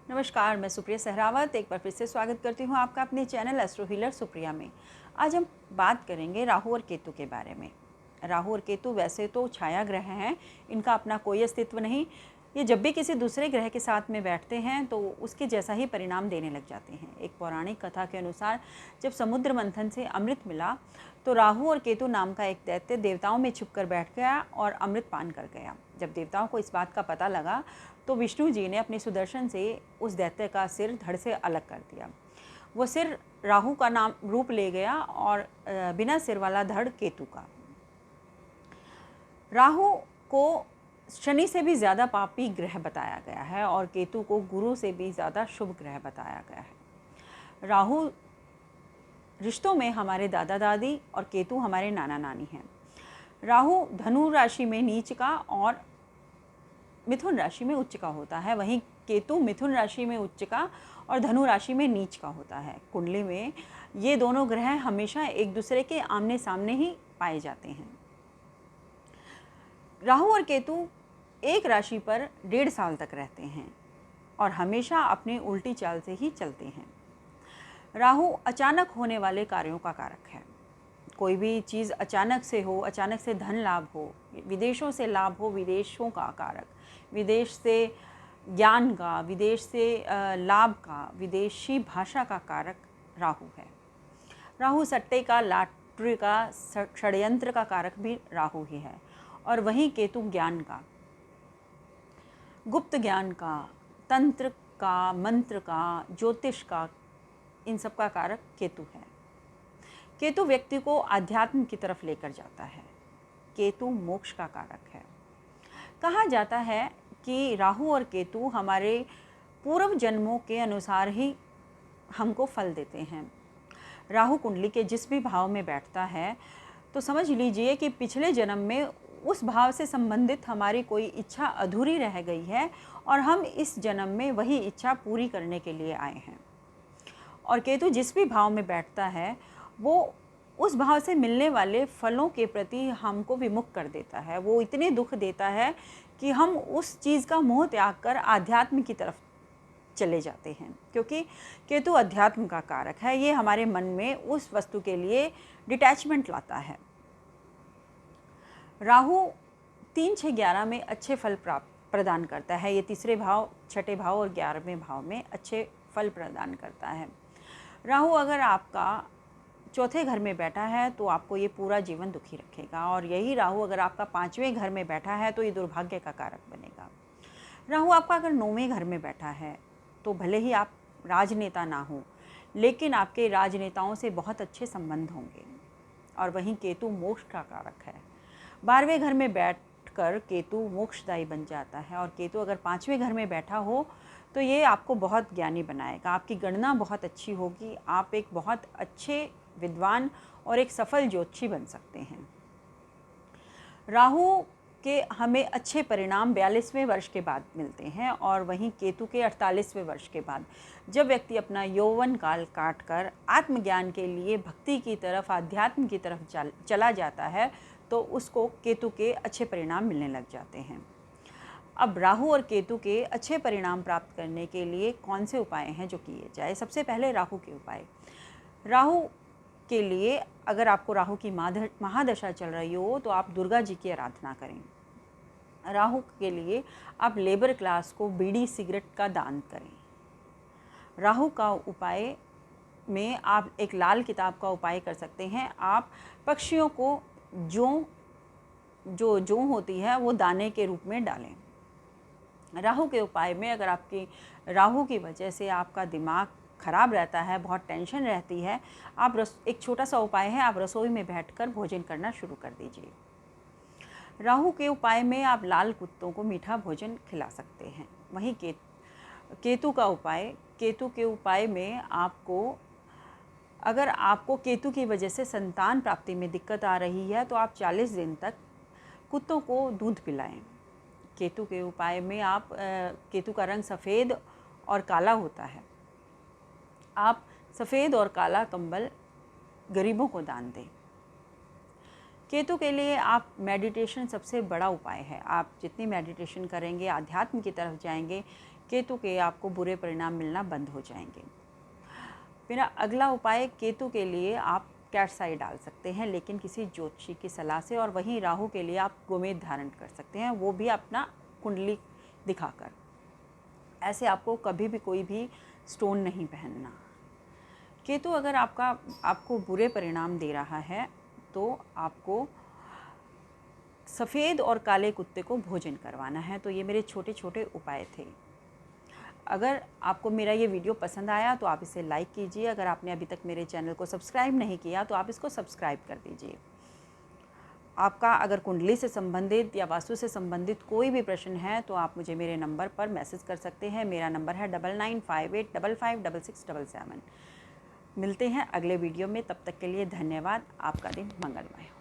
नमस्कार, मैं सुप्रिया सहरावत एक बार फिर से स्वागत करती हूँ आपका अपने चैनल एस्ट्रो हीलर सुप्रिया में। आज हम बात करेंगे राहु और केतु के बारे में। राहु और केतु वैसे तो छाया ग्रह हैं, इनका अपना कोई अस्तित्व नहीं। ये जब भी किसी दूसरे ग्रह के साथ में बैठते हैं तो उसके जैसा ही परिणाम देने लग जाते हैं। एक पौराणिक कथा के अनुसार जब समुद्र मंथन से अमृत मिला तो राहु और केतु नाम का एक दैत्य देवताओं में छुपकर बैठ गया और अमृत पान कर गया। जब देवताओं को इस बात का पता लगा तो विष्णु जी ने अपने सुदर्शन से उस दैत्य का सिर धड़ से अलग कर दिया। वो सिर राहु का नाम रूप ले गया और बिना सिर वाला धड़ केतु का। राहु को शनि से भी ज़्यादा पापी ग्रह बताया गया है और केतु को गुरु से भी ज़्यादा शुभ ग्रह बताया गया है। राहु रिश्तों में हमारे दादा दादी और केतु हमारे नाना नानी हैं। राहु धनु राशि में नीच का और मिथुन राशि में उच्च का होता है, वहीं केतु मिथुन राशि में उच्च का और धनु राशि में नीच का होता है। कुंडली में ये दोनों ग्रह हमेशा एक दूसरे के आमने सामने ही पाए जाते हैं। राहु और केतु एक राशि पर 1.5 साल तक रहते हैं और हमेशा अपनी उल्टी चाल से ही चलते हैं। राहु अचानक होने वाले कार्यों का कारक है। कोई भी चीज़ अचानक से हो, अचानक से धन लाभ हो, विदेशों से लाभ हो, विदेशों का कारक, विदेश से ज्ञान का, विदेश से लाभ का, विदेशी भाषा का कारक राहु है। राहु सट्टे का, लॉटरी का, षड्यंत्र का कारक भी राहु ही है और वहीं केतु ज्ञान का, गुप्त ज्ञान का, तंत्र का, मंत्र का, ज्योतिष का, इन सब का कारक केतु है। केतु व्यक्ति को आध्यात्म की तरफ लेकर जाता है। केतु मोक्ष का कारक है। कहा जाता है कि राहु और केतु हमारे पूर्व जन्मों के अनुसार ही हमको फल देते हैं। राहु कुंडली के जिस भी भाव में बैठता है तो समझ लीजिए कि पिछले जन्म में उस भाव से संबंधित हमारी कोई इच्छा अधूरी रह गई है और हम इस जन्म में वही इच्छा पूरी करने के लिए आए हैं। और केतु जिस भी भाव में बैठता है वो उस भाव से मिलने वाले फलों के प्रति हमको विमुख कर देता है। वो इतने दुख देता है कि हम उस चीज़ का मोह त्याग कर आध्यात्म की तरफ चले जाते हैं, क्योंकि केतु अध्यात्म का कारक है। ये हमारे मन में उस वस्तु के लिए डिटैचमेंट लाता है। राहु 3, 6, 11 में अच्छे फल प्रदान करता है। ये तीसरे भाव, छठे भाव और 11वें भाव में अच्छे फल प्रदान करता है। राहु अगर आपका चौथे घर में बैठा है तो आपको ये पूरा जीवन दुखी रखेगा और यही राहु अगर आपका 5वें घर में बैठा है तो ये दुर्भाग्य का कारक बनेगा। राहु आपका अगर 9वें घर में बैठा है तो भले ही आप राजनेता ना हो लेकिन आपके राजनेताओं से बहुत अच्छे संबंध होंगे। और वहीं केतु मोक्ष का कारक है। 12वें घर में बैठकर केतु मोक्षदायी बन जाता है और केतु अगर 5वें घर में बैठा हो तो ये आपको बहुत ज्ञानी बनाएगा। आपकी गणना बहुत अच्छी होगी, आप एक बहुत अच्छे विद्वान और एक सफल ज्योतिषी बन सकते हैं। राहु के हमें अच्छे परिणाम 42वें वर्ष के बाद मिलते हैं और वहीं केतु के 48वें वर्ष के बाद। जब व्यक्ति अपना यौवन काल काट कर आत्मज्ञान के लिए भक्ति की तरफ, आध्यात्म की तरफ चला जाता है तो उसको केतु के अच्छे परिणाम मिलने लग जाते हैं। अब राहु और केतु के अच्छे परिणाम प्राप्त करने के लिए कौन से उपाय हैं जो किए जाए? सबसे पहले राहु के उपाय। राहु के लिए अगर आपको राहु की महादशा चल रही हो तो आप दुर्गा जी की आराधना करें। राहु के लिए आप लेबर क्लास को बीड़ी सिगरेट का दान करें। राहु का उपाय में आप एक लाल किताब का उपाय कर सकते हैं। आप पक्षियों को जो होती है वो दाने के रूप में डालें। राहु के उपाय में अगर आपकी राहु की वजह से आपका दिमाग खराब रहता है, बहुत टेंशन रहती है, आप एक छोटा सा उपाय है, आप रसोई में बैठकर भोजन करना शुरू कर दीजिए। राहु के उपाय में आप लाल कुत्तों को मीठा भोजन खिला सकते हैं। वहीं केतु का उपाय, केतु के उपाय में अगर आपको केतु की वजह से संतान प्राप्ति में दिक्कत आ रही है तो आप 40 दिन तक कुत्तों को दूध पिलाएं। केतु के उपाय में आप केतु का रंग सफ़ेद और काला होता है, आप सफ़ेद और काला कंबल गरीबों को दान दें। केतु के लिए आप मेडिटेशन सबसे बड़ा उपाय है। आप जितनी मेडिटेशन करेंगे, आध्यात्म की तरफ जाएंगे, केतु के आपको बुरे परिणाम मिलना बंद हो जाएंगे। मेरा अगला उपाय, केतु के लिए आप कैट्स आई डाल सकते हैं, लेकिन किसी ज्योतिषी की सलाह से। और वहीं राहु के लिए आप गोमेद धारण कर सकते हैं, वो भी अपना कुंडली दिखाकर। ऐसे आपको कभी भी कोई भी स्टोन नहीं पहनना। केतु अगर आपको बुरे परिणाम दे रहा है तो आपको सफ़ेद और काले कुत्ते को भोजन करवाना है। तो ये मेरे छोटे छोटे उपाय थे। अगर आपको मेरा ये वीडियो पसंद आया तो आप इसे लाइक कीजिए। अगर आपने अभी तक मेरे चैनल को सब्सक्राइब नहीं किया तो आप इसको सब्सक्राइब कर दीजिए। आपका अगर कुंडली से संबंधित या वास्तु से संबंधित कोई भी प्रश्न है तो आप मुझे मेरे नंबर पर मैसेज कर सकते हैं। मेरा नंबर है 9958556677। मिलते हैं अगले वीडियो में, तब तक के लिए धन्यवाद। आपका दिन मंगलमय हो।